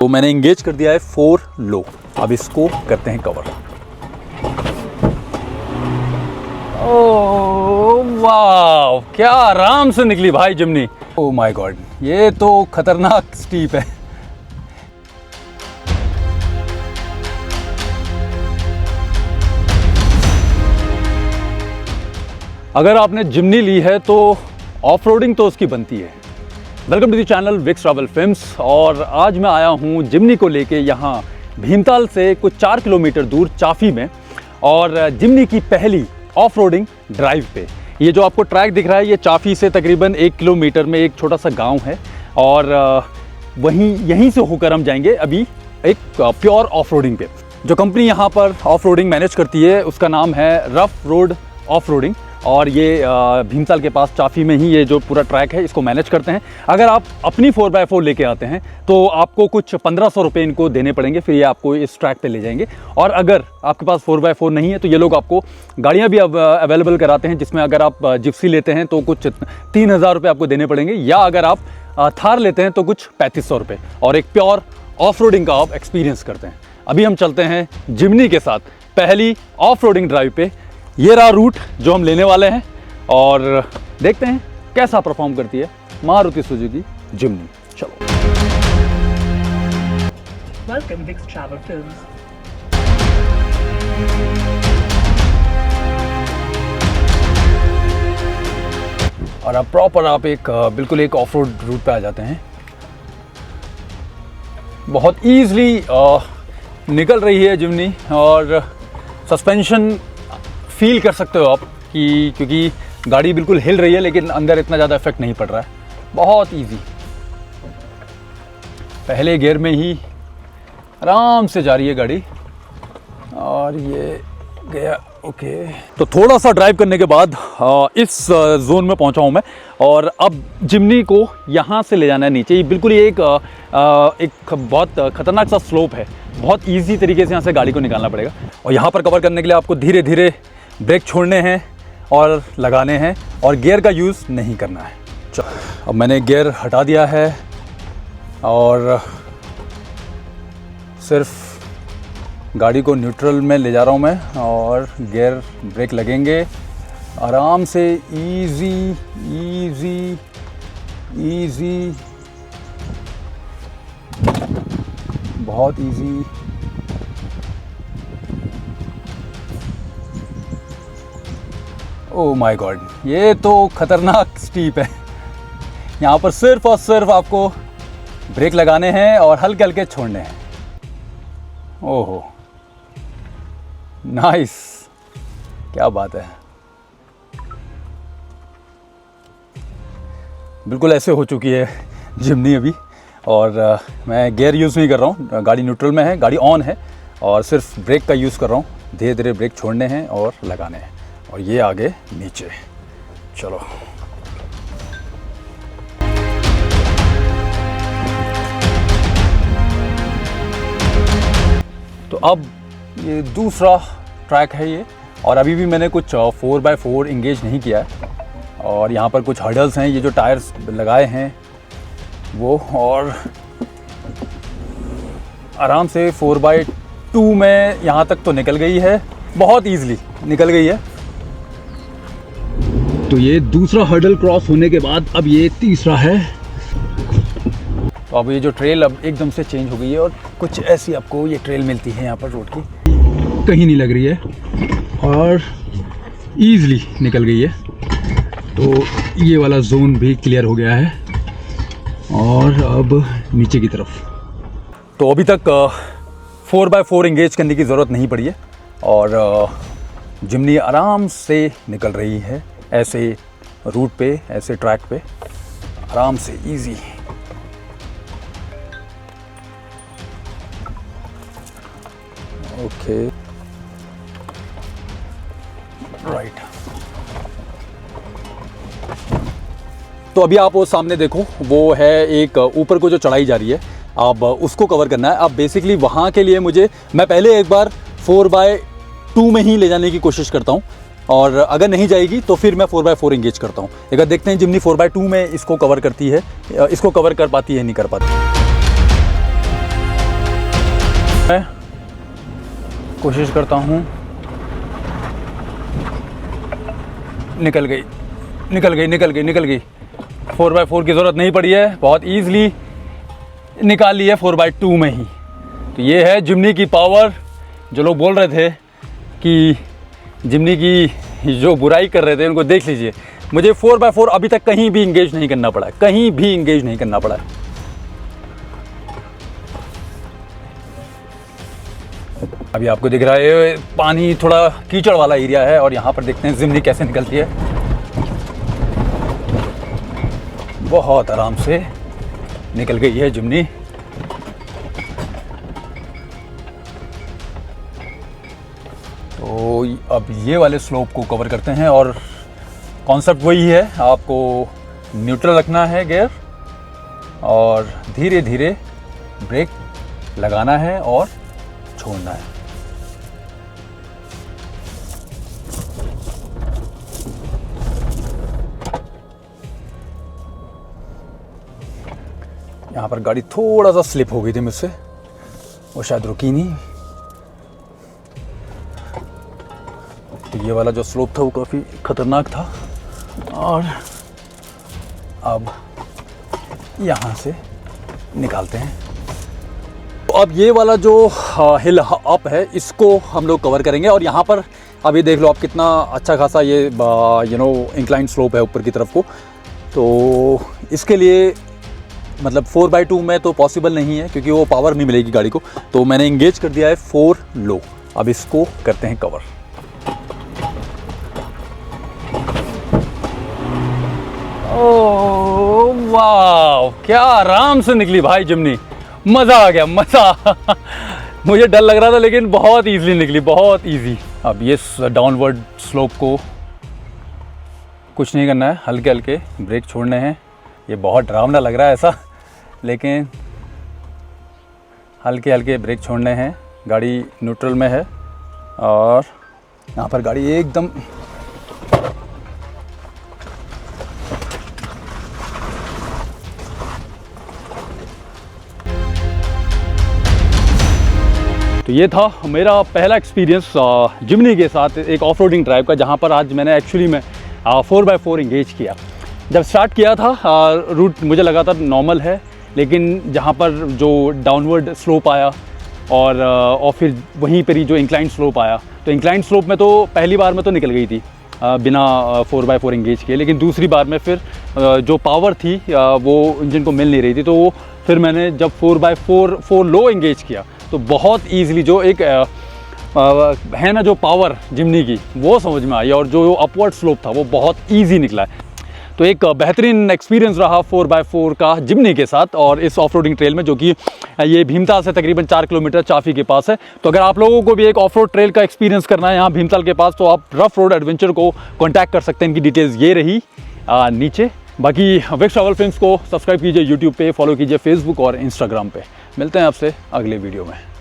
तो मैंने इंगेज कर दिया है 4 लो। अब इसको करते हैं कवर। ओह वाह, क्या आराम से निकली भाई जिम्नी। ओह माय गॉड, ये तो खतरनाक स्टीप है। अगर आपने जिम्नी ली है तो ऑफ रोडिंग तो उसकी बनती है। Welcome to the channel Vicks travel films. और आज मैं आया हूँ जिम्नी को लेके यहाँ भीमताल से कुछ 4 किलोमीटर दूर चाफी में, और जिम्नी की पहली ऑफ रोडिंग ड्राइव पे। ये जो आपको ट्रैक दिख रहा है, ये चाफी से तकरीबन 1 किलोमीटर में एक छोटा सा गांव है, और यहीं से होकर हम जाएंगे अभी एक प्योर ऑफ रोडिंग पे। जो कंपनी यहाँ पर ऑफ रोडिंग मैनेज करती है उसका नाम है रफ रोड ऑफ रोडिंग, और ये भीमताल के पास चाफी में ही ये जो पूरा ट्रैक है इसको मैनेज करते हैं। अगर आप अपनी 4x4 लेके आते हैं तो आपको कुछ 1500 रुपये इनको देने पड़ेंगे, फिर ये आपको इस ट्रैक पे ले जाएंगे। और अगर आपके पास 4x4 नहीं है तो ये लोग आपको गाड़ियाँ भी अवेलेबल कराते हैं, जिसमें अगर आप जिप्सी लेते हैं तो कुछ 3000 रुपये आपको देने पड़ेंगे, या अगर आप थार लेते हैं तो कुछ 3500 रुपये, और एक प्योर ऑफ रोडिंग का आप एक्सपीरियंस करते हैं। अभी हम चलते हैं जिम्नी के साथ पहली ऑफ रोडिंग ड्राइव पे। ये रहा रूट जो हम लेने वाले हैं, और देखते हैं कैसा परफॉर्म करती है मारुति सुजुकी जिम्नी। चलो। Welcome Vix Travel Films. और अब प्रॉपर आप बिल्कुल एक ऑफ रोड रूट पे आ जाते हैं। बहुत ईजली निकल रही है जिम्नी, और सस्पेंशन फील कर सकते हो आप कि क्योंकि गाड़ी बिल्कुल हिल रही है, लेकिन अंदर इतना ज़्यादा इफेक्ट नहीं पड़ रहा है। बहुत इजी, पहले गियर में ही आराम से जा रही है गाड़ी, और ये गया। ओके, तो थोड़ा सा ड्राइव करने के बाद इस जोन में पहुंचा हूं मैं, और अब जिम्नी को यहाँ से ले जाना है नीचे। ये बिल्कुल एक बहुत खतरनाक सा स्लोप है, बहुत इजी तरीके से यहाँ से गाड़ी को निकालना पड़ेगा। और यहाँ पर कवर करने के लिए आपको धीरे धीरे ब्रेक छोड़ने हैं और लगाने हैं, और गियर का यूज़ नहीं करना है। चलो, अब मैंने गियर हटा दिया है और सिर्फ गाड़ी को न्यूट्रल में ले जा रहा हूँ मैं, और गियर ब्रेक लगेंगे आराम से। इजी इजी इजी, बहुत इजी। ओह माय गॉड, ये तो खतरनाक स्टीप है। यहाँ पर सिर्फ और सिर्फ आपको ब्रेक लगाने हैं और हल्के हल्के छोड़ने हैं। ओहो नाइस, क्या बात है। बिल्कुल ऐसे हो चुकी है जिम्नी अभी, और मैं गियर यूज़ नहीं कर रहा हूँ, गाड़ी न्यूट्रल में है, गाड़ी ऑन है, और सिर्फ ब्रेक का यूज़ कर रहा हूँ। धीरे धीरे ब्रेक छोड़ने हैं और लगाने हैं, और ये आगे नीचे। चलो, तो अब ये दूसरा ट्रैक है ये, और अभी भी मैंने कुछ 4x4 इंगेज नहीं किया है, और यहाँ पर कुछ हर्डल्स हैं, ये जो टायर्स लगाए हैं वो, और आराम से 4x2 में यहाँ तक तो निकल गई है, बहुत ईजिली निकल गई है। तो ये दूसरा हर्डल क्रॉस होने के बाद अब ये तीसरा है। तो अब ये जो ट्रेल अब एकदम से चेंज हो गई है, और कुछ ऐसी आपको ये ट्रेल मिलती है यहाँ पर रोड की, कहीं नहीं लग रही है, और ईजिली निकल गई है। तो ये वाला जोन भी क्लियर हो गया है, और अब नीचे की तरफ। तो अभी तक 4x4 इंगेज करने की ज़रूरत नहीं पड़ी है, और जिम्नी आराम से निकल रही है ऐसे रूट पे, ऐसे ट्रैक पे, आराम से इजी। Okay, right. तो अभी आप वो सामने देखो, वो है एक ऊपर को जो चढ़ाई जा रही है, अब उसको कवर करना है। अब बेसिकली वहाँ के लिए मैं पहले एक बार 4x2 में ही ले जाने की कोशिश करता हूँ, और अगर नहीं जाएगी तो फिर मैं 4x4 इंगेज करता हूँ। एक बार देखते हैं जिम्नी 4x2 में इसको कवर करती है, इसको कवर कर पाती है नहीं कर पाती। मैं कोशिश करता हूँ। निकल गई 4x4 की ज़रूरत नहीं पड़ी है, बहुत ईज़िली निकाल ली है 4x2 में ही। तो ये है जिम्नी की पावर। जो लोग बोल रहे थे कि जिम्नी की जो बुराई कर रहे थे उनको देख लीजिए, मुझे 4x4 अभी तक कहीं भी इंगेज नहीं करना पड़ा है, कहीं भी इंगेज नहीं करना पड़ा है। अभी आपको दिख रहा है पानी थोड़ा कीचड़ वाला एरिया है और यहाँ पर देखते हैं जिम्नी कैसे निकलती है। बहुत आराम से निकल गई है जिम्नी। तो अब ये वाले स्लोप को कवर करते हैं और कॉन्सेप्ट वही है, आपको न्यूट्रल रखना है गियर और धीरे धीरे ब्रेक लगाना है और छोड़ना है। यहाँ पर गाड़ी थोड़ा सा स्लिप हो गई थी मुझसे, वो शायद रुकी नहीं। तो ये वाला जो स्लोप था वो काफ़ी ख़तरनाक था और अब यहाँ से निकालते हैं। तो अब ये वाला जो हिल अप है इसको हम लोग कवर करेंगे और यहाँ पर अभी देख लो आप कितना अच्छा खासा ये इंक्लाइन स्लोप है ऊपर की तरफ को। तो इसके लिए मतलब 4x2 में तो पॉसिबल नहीं है क्योंकि वो पावर नहीं मिलेगी गाड़ी को। तो मैंने इंगेज कर दिया है 4 लो। अब इसको करते हैं कवर। ओह वाह, क्या आराम से निकली भाई जिम्नी, मज़ा आ गया, मज़ा। मुझे डर लग रहा था लेकिन बहुत इजीली निकली, बहुत इजी। अब ये डाउनवर्ड स्लोप को कुछ नहीं करना है, हल्के हल्के ब्रेक छोड़ने हैं। ये बहुत डरावना लग रहा है ऐसा, लेकिन हल्के हल्के ब्रेक छोड़ने हैं। गाड़ी न्यूट्रल में है और यहाँ पर गाड़ी एकदम तो ये था मेरा पहला एक्सपीरियंस जिम्नी के साथ एक ऑफ रोडिंग ड्राइव का, जहाँ पर आज मैंने एक्चुअली में 4x4 इंगेज किया। जब स्टार्ट किया था रूट मुझे लगा था नॉर्मल है, लेकिन जहाँ पर जो डाउनवर्ड स्लोप आया और फिर वहीं पर ही जो इंक्लाइन स्लोप आया, तो इंक्लाइन स्लोप में तो पहली बार में तो निकल गई थी बिना 4x4 इंगेज किए, लेकिन दूसरी बार में फिर जो पावर थी वो इंजन को मिल नहीं रही थी। तो वो फिर मैंने जब 4x4 लो इंगेज किया तो बहुत ईजिली जो एक है ना जो पावर जिम्नी की वो समझ में आई और जो अपवर्ड स्लोप था वो बहुत ईजी निकला है। तो एक बेहतरीन एक्सपीरियंस रहा 4x4 का जिम्नी के साथ और इस ऑफ रोडिंग ट्रेल में, जो कि ये भीमताल से तकरीबन 4 किलोमीटर चाफी के पास है। तो अगर आप लोगों को भी एक ऑफ रोड ट्रेल का एक्सपीरियंस करना है यहाँ भीमताल के पास, तो आप रफ रोड एडवेंचर को कॉन्टैक्ट कर सकते हैं। इनकी डिटेल्स ये रही नीचे। बाकी विक्स ट्रैवल फिल्म्स को सब्सक्राइब कीजिए यूट्यूब पे, फॉलो कीजिए फेसबुक और इंस्टाग्राम पे। मिलते हैं आपसे अगले वीडियो में।